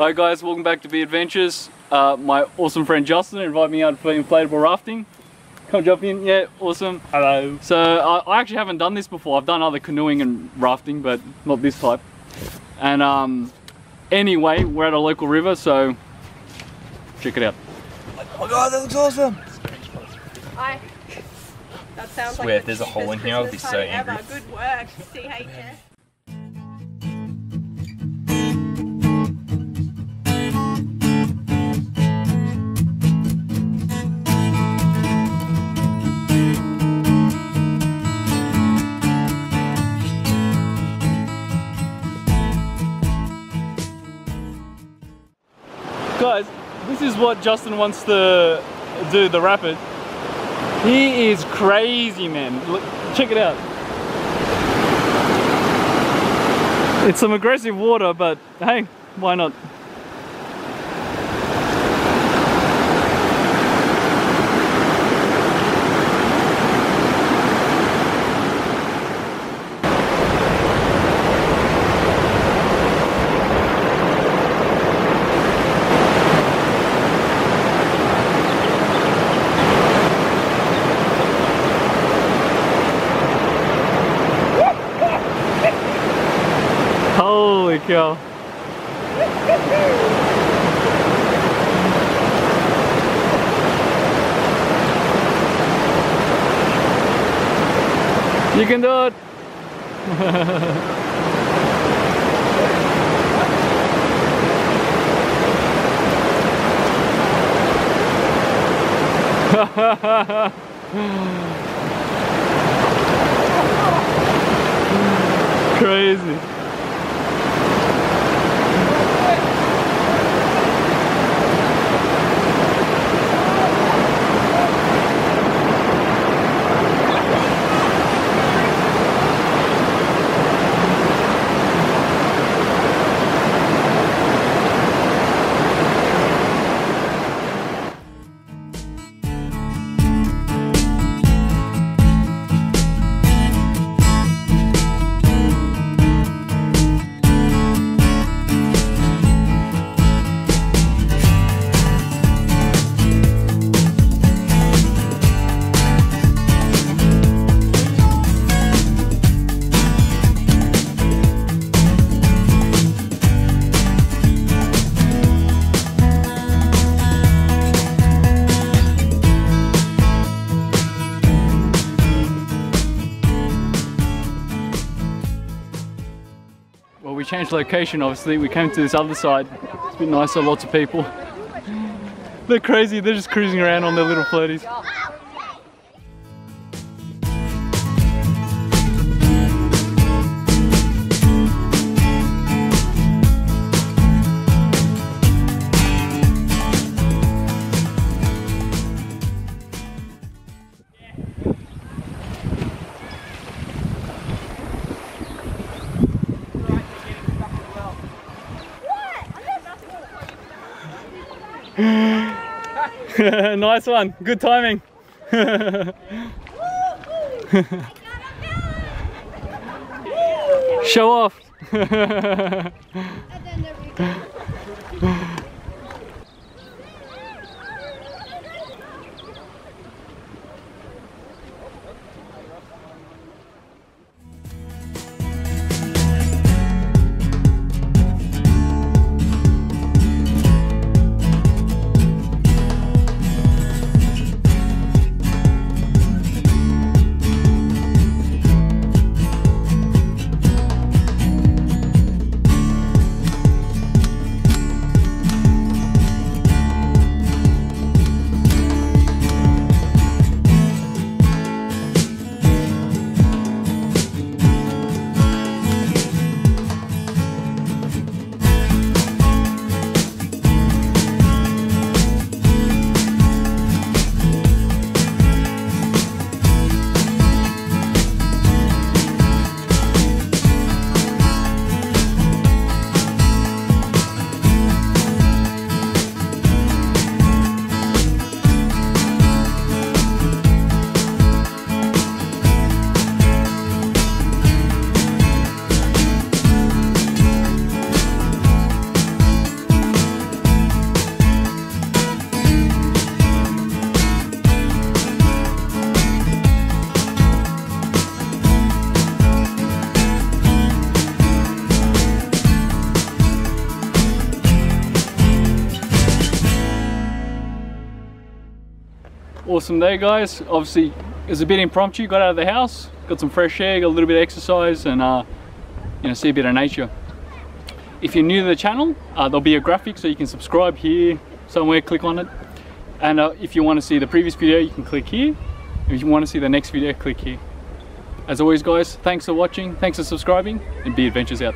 Hi guys, welcome back to Be Adventures. My awesome friend Justin invited me out for inflatable rafting. Come jump in, yeah, awesome. Hello. So I actually haven't done this before. I've done other canoeing and rafting, but not this type. And anyway, we're at a local river, so check it out. Oh god, that looks awesome. Hi. That sounds Swear, like if there's a hole in here, I'll be so angry. Good work, CHS. Guys, this is what Justin wants to do, the rapid. He is crazy, man. Look, check it out. It's some aggressive water, but hey, why not? Holy cow. You can do it. Crazy. Well, we changed location, obviously. We came to this other side. It's a bit nicer, lots of people. They're crazy, they're just cruising around on their little floaties. Nice one, good timing. Show off. awesome day, guys. Obviously, it was a bit impromptu. Got out of the house, got some fresh air, got a little bit of exercise, and you know, see a bit of nature. If you're new to the channel, there'll be a graphic so you can subscribe here somewhere. Click on it, and if you want to see the previous video, you can click here. If you want to see the next video, click here. As always, guys, thanks for watching, thanks for subscribing, and Be Adventures out.